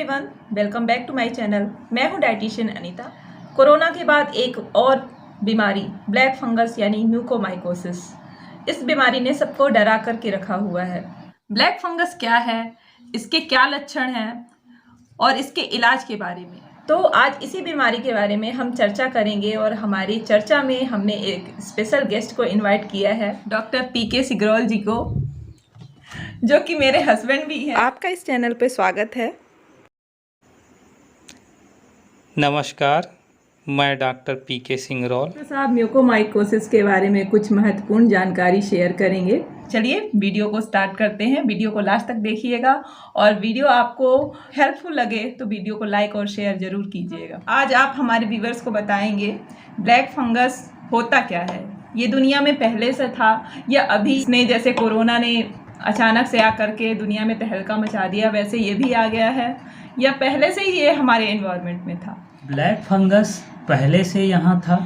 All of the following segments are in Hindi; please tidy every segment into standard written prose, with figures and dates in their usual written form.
Everyone, welcome back to my channel. मैं हूं डाइटिशियन अनीता। कोरोना के बाद एक और बीमारी ब्लैक फंगस यानी म्यूकोमाइकोसिस, इस बीमारी ने सबको डरा करके रखा हुआ है। ब्लैक फंगस क्या है, इसके क्या लक्षण हैं और इसके इलाज के बारे में तो आज इसी बीमारी के बारे में हम चर्चा करेंगे। और हमारी चर्चा में हमने एक स्पेशल गेस्ट को इन्वाइट किया है, डॉक्टर पीके सिग्रोल जी को, जो कि मेरे हस्बैंड भी हैं। आपका इस चैनल पे स्वागत है। नमस्कार, मैं डॉक्टर पीके सिंगरौल। डॉक्टर साहब म्यूकोमाइकोसिस के बारे में कुछ महत्वपूर्ण जानकारी शेयर करेंगे। चलिए वीडियो को स्टार्ट करते हैं। वीडियो को लास्ट तक देखिएगा और वीडियो आपको हेल्पफुल लगे तो वीडियो को लाइक और शेयर जरूर कीजिएगा। आज आप हमारे व्यूअर्स को बताएंगे ब्लैक फंगस होता क्या है, ये दुनिया में पहले से था या अभी इसने, जैसे कोरोना ने अचानक से आकर के दुनिया में तहलका मचा दिया, वैसे ये भी आ गया है, या पहले से ही ये हमारे एनवायरनमेंट में था? ब्लैक फंगस पहले से यहाँ था,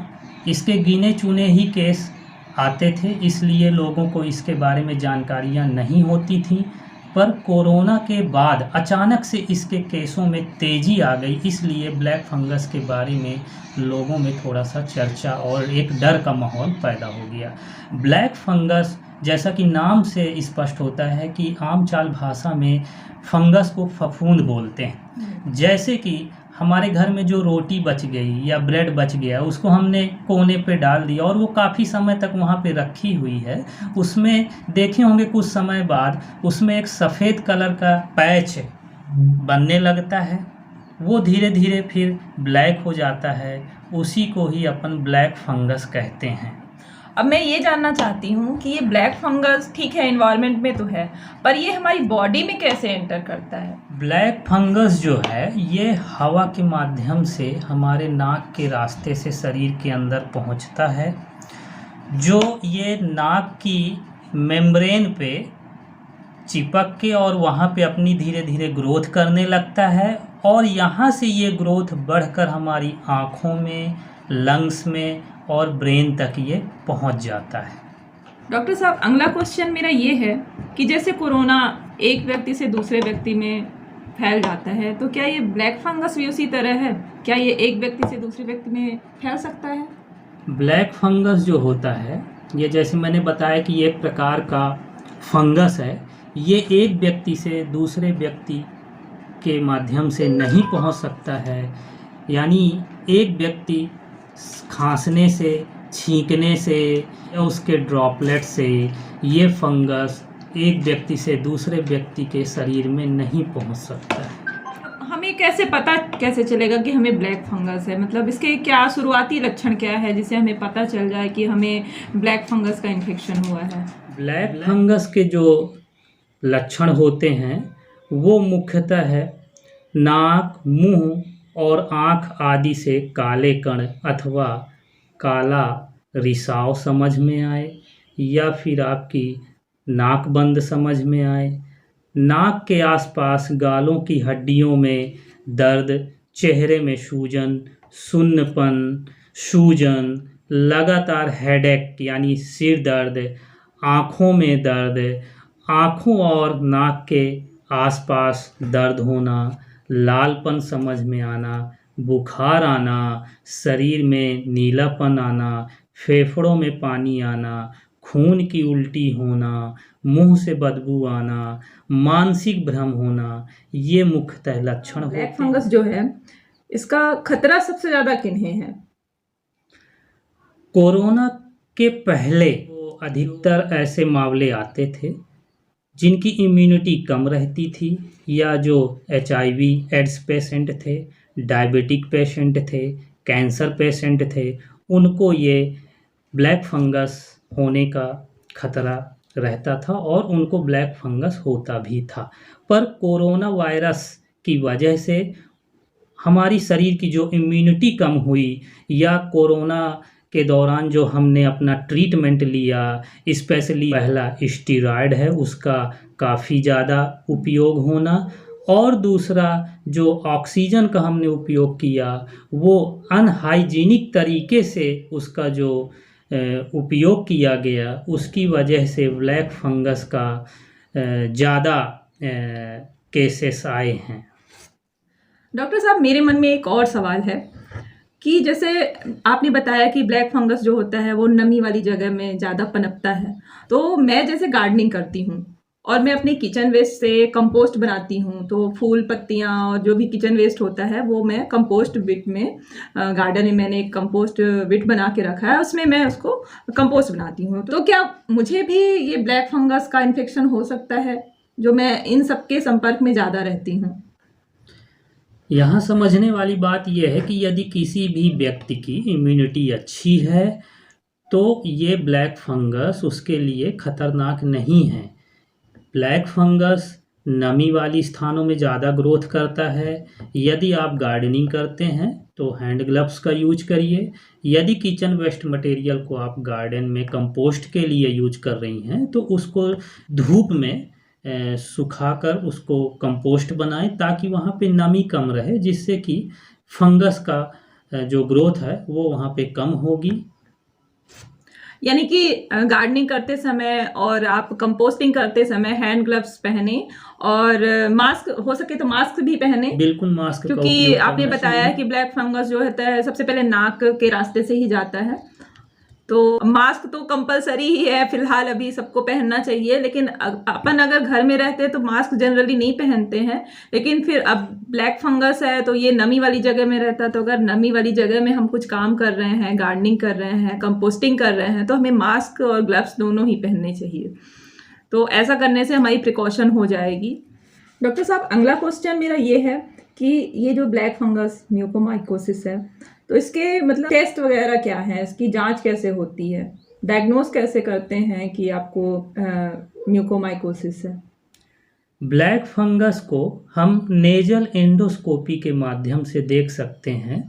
इसके गिने चुने ही केस आते थे, इसलिए लोगों को इसके बारे में जानकारियाँ नहीं होती थी। पर कोरोना के बाद अचानक से इसके केसों में तेज़ी आ गई, इसलिए ब्लैक फंगस के बारे में लोगों में थोड़ा सा चर्चा और एक डर का माहौल पैदा हो गया। ब्लैक फंगस, जैसा कि नाम से स्पष्ट होता है कि आम चाल भाषा में फंगस को फफूंद बोलते हैं। जैसे कि हमारे घर में जो रोटी बच गई या ब्रेड बच गया, उसको हमने कोने पे डाल दिया और वो काफ़ी समय तक वहाँ पे रखी हुई है। उसमें देखे होंगे कुछ समय बाद उसमें एक सफ़ेद कलर का पैच बनने लगता है, वो धीरे धीरे फिर ब्लैक हो जाता है। उसी को ही अपन ब्लैक फंगस कहते हैं। अब मैं ये जानना चाहती हूँ कि ये ब्लैक फंगस ठीक है एनवायरनमेंट में तो है, पर ये हमारी बॉडी में कैसे एंटर करता है? ब्लैक फंगस जो है ये हवा के माध्यम से हमारे नाक के रास्ते से शरीर के अंदर पहुंचता है, जो ये नाक की मेम्ब्रेन पे चिपक के और वहाँ पे अपनी धीरे धीरे ग्रोथ करने लगता है और यहाँ से ये ग्रोथ बढ़कर हमारी आँखों में, लंग्स में और ब्रेन तक ये पहुंच जाता है। डॉक्टर साहब, अगला क्वेश्चन मेरा ये है कि जैसे कोरोना एक व्यक्ति से दूसरे व्यक्ति में फैल जाता है, तो क्या ये ब्लैक फंगस भी उसी तरह है? क्या ये एक व्यक्ति से दूसरे व्यक्ति में फैल सकता है? ब्लैक फंगस जो होता है, ये जैसे मैंने बताया कि एक प्रकार का फंगस है। ये एक व्यक्ति से दूसरे व्यक्ति के माध्यम से नहीं पहुंच सकता है, यानी एक व्यक्ति खांसने से, छींकने से या उसके ड्रॉपलेट से ये फंगस एक व्यक्ति से दूसरे व्यक्ति के शरीर में नहीं पहुंच सकता है। हमें कैसे चलेगा कि हमें ब्लैक फंगस है? मतलब इसके क्या शुरुआती लक्षण क्या है जिससे हमें पता चल जाए कि हमें ब्लैक फंगस का इन्फेक्शन हुआ है? ब्लैक फंगस के जो लक्षण होते हैं वो मुख्यतः है नाक, मुंह और आँख आदि से काले कण अथवा काला रिसाव समझ में आए, या फिर आपकी नाक बंद समझ में आए, नाक के आसपास गालों की हड्डियों में दर्द, चेहरे में सूजन, सुन्नपन, सूजन, लगातार हेडेक यानी सिर दर्द, आँखों में दर्द, आँखों और नाक के आसपास दर्द होना, लालपन समझ में आना, बुखार आना, शरीर में नीलापन आना, फेफड़ों में पानी आना, खून की उल्टी होना, मुंह से बदबू आना, मानसिक भ्रम होना, ये मुख्यतः लक्षण होते हैं। ब्लैक फंगस जो है, इसका खतरा सबसे ज़्यादा किन्हें है? कोरोना के पहले तो अधिकतर ऐसे मामले आते थे जिनकी इम्यूनिटी कम रहती थी, या जो HIV एड्स पेशेंट थे, डायबिटिक पेशेंट थे, कैंसर पेशेंट थे, उनको ये ब्लैक फंगस होने का खतरा रहता था और उनको ब्लैक फंगस होता भी था। पर कोरोना वायरस की वजह से हमारी शरीर की जो इम्यूनिटी कम हुई, या कोरोना के दौरान जो हमने अपना ट्रीटमेंट लिया, स्पेशली पहला स्टीरॉयड है उसका काफ़ी ज़्यादा उपयोग होना, और दूसरा जो ऑक्सीजन का हमने उपयोग किया वो अनहाइजीनिक तरीके से उसका जो उपयोग किया गया, उसकी वजह से ब्लैक फंगस का ज़्यादा केसेस आए हैं। डॉक्टर साहब, मेरे मन में एक और सवाल है कि जैसे आपने बताया कि ब्लैक फंगस जो होता है वो नमी वाली जगह में ज़्यादा पनपता है। तो मैं जैसे गार्डनिंग करती हूँ और मैं अपने किचन वेस्ट से कंपोस्ट बनाती हूँ, तो फूल पत्तियाँ और जो भी किचन वेस्ट होता है वो मैं कंपोस्ट बिट में, गार्डन में मैंने एक कंपोस्ट बिट बना के रखा है, उसमें मैं उसको कंपोस्ट बनाती हूँ। तो क्या मुझे भी ये ब्लैक फंगस का इन्फेक्शन हो सकता है, जो मैं इन सबके संपर्क में ज़्यादा रहती हूँ? यहाँ समझने वाली बात यह है कि यदि किसी भी व्यक्ति की इम्यूनिटी अच्छी है तो ये ब्लैक फंगस उसके लिए खतरनाक नहीं है। ब्लैक फंगस नमी वाली स्थानों में ज़्यादा ग्रोथ करता है। यदि आप गार्डनिंग करते हैं तो हैंड ग्लव्स का यूज करिए। यदि किचन वेस्ट मटेरियल को आप गार्डन में कंपोस्ट के लिए यूज कर रही हैं तो उसको धूप में सुखाकर उसको कंपोस्ट बनाएं ताकि वहाँ पे नमी कम रहे, जिससे कि फंगस का जो ग्रोथ है वो वहाँ पे कम होगी। यानी कि गार्डनिंग करते समय और आप कंपोस्टिंग करते समय हैंड ग्लव्स पहने और मास्क हो सके तो मास्क भी पहने। बिल्कुल मास्क का क्योंकि उपयोग आपने करना बताया चाहिए। कि ब्लैक फंगस जो होता है सबसे पहले नाक के रास्ते से ही जाता है, तो मास्क तो कंपलसरी ही है फिलहाल, अभी सबको पहनना चाहिए। लेकिन अपन अगर घर में रहते हैं तो मास्क जनरली नहीं पहनते हैं, लेकिन फिर अब ब्लैक फंगस है तो ये नमी वाली जगह में रहता है, तो अगर नमी वाली जगह में हम कुछ काम कर रहे हैं, गार्डनिंग कर रहे हैं, कंपोस्टिंग कर रहे हैं, तो हमें मास्क और ग्लव्स दोनों ही पहनने चाहिए। तो ऐसा करने से हमारी प्रिकॉशन हो जाएगी। डॉक्टर साहब, अगला क्वेश्चन मेरा ये है कि ये जो ब्लैक फंगस म्यूकोमाइकोसिस है, तो इसके मतलब टेस्ट वगैरह क्या है, इसकी जांच कैसे होती है, डायग्नोस कैसे करते हैं कि आपको म्यूकोमाइकोसिस है? ब्लैक फंगस को हम नेजल एंडोस्कोपी के माध्यम से देख सकते हैं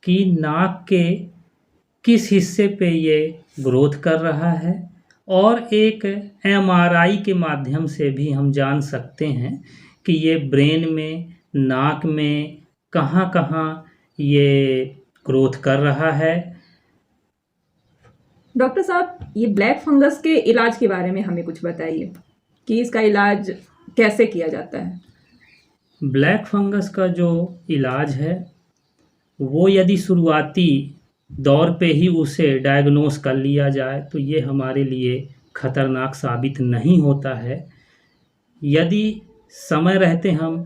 कि नाक के किस हिस्से पे ये ग्रोथ कर रहा है, और एक एमआरआई के माध्यम से भी हम जान सकते हैं कि ये ब्रेन में, नाक में कहाँ कहाँ ये ग्रोथ कर रहा है। डॉक्टर साहब, ये ब्लैक फंगस के इलाज के बारे में हमें कुछ बताइए कि इसका इलाज कैसे किया जाता है? ब्लैक फंगस का जो इलाज है वो यदि शुरुआती दौर पे ही उसे डायग्नोस कर लिया जाए तो ये हमारे लिए खतरनाक साबित नहीं होता है। यदि समय रहते हम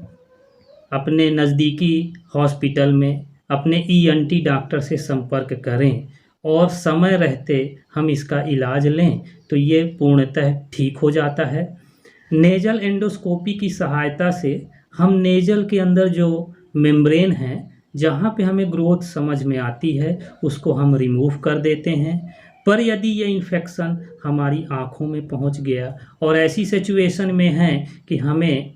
अपने नज़दीकी हॉस्पिटल में अपने ईएनटी डॉक्टर से संपर्क करें और समय रहते हम इसका इलाज लें तो ये पूर्णतः ठीक हो जाता है। नेजल एंडोस्कोपी की सहायता से हम नेजल के अंदर जो मेम्ब्रेन है, जहाँ पे हमें ग्रोथ समझ में आती है, उसको हम रिमूव कर देते हैं। पर यदि ये इन्फेक्शन हमारी आँखों में पहुँच गया और ऐसी सिचुएशन में है कि हमें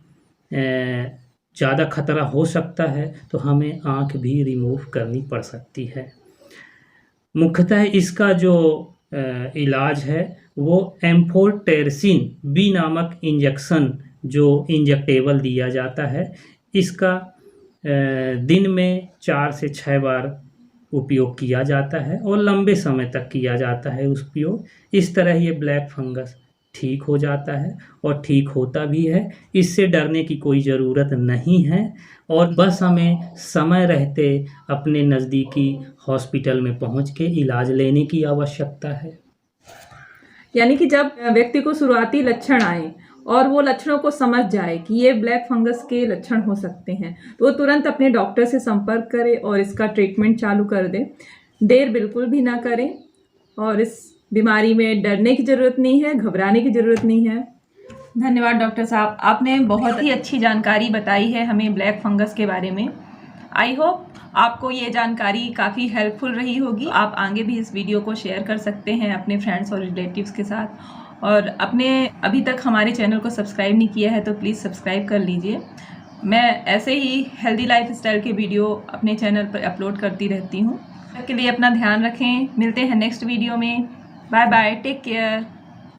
ज़्यादा खतरा हो सकता है तो हमें आँख भी रिमूव करनी पड़ सकती है। मुख्यतः इसका जो इलाज है वो एम्फोटेरसिन बी नामक इंजेक्शन जो इंजेक्टेबल दिया जाता है, इसका दिन में 4 से 6 बार उपयोग किया जाता है और लंबे समय तक किया जाता है उपयोग। इस तरह ये ब्लैक फंगस ठीक हो जाता है और ठीक होता भी है। इससे डरने की कोई ज़रूरत नहीं है और बस हमें समय रहते अपने नज़दीकी हॉस्पिटल में पहुंच के इलाज लेने की आवश्यकता है। यानी कि जब व्यक्ति को शुरुआती लक्षण आए और वो लक्षणों को समझ जाए कि ये ब्लैक फंगस के लक्षण हो सकते हैं, तो वो तुरंत अपने डॉक्टर से संपर्क करे और इसका ट्रीटमेंट चालू कर दे। देर बिल्कुल भी ना करें और इस बीमारी में डरने की ज़रूरत नहीं है, घबराने की ज़रूरत नहीं है। धन्यवाद डॉक्टर साहब, आपने बहुत ही अच्छी जानकारी बताई है हमें ब्लैक फंगस के बारे में। आई होप आपको ये जानकारी काफ़ी हेल्पफुल रही होगी। आप आगे भी इस वीडियो को शेयर कर सकते हैं अपने फ्रेंड्स और रिलेटिव्स के साथ, और अपने अभी तक हमारे चैनल को सब्सक्राइब नहीं किया है तो प्लीज़ सब्सक्राइब कर लीजिए। मैं ऐसे ही हेल्दी लाइफ स्टाइल के वीडियो अपने चैनल पर अपलोड करती रहती हूँ। तब के लिए अपना ध्यान रखें, मिलते हैं नेक्स्ट वीडियो में। Bye bye, take care.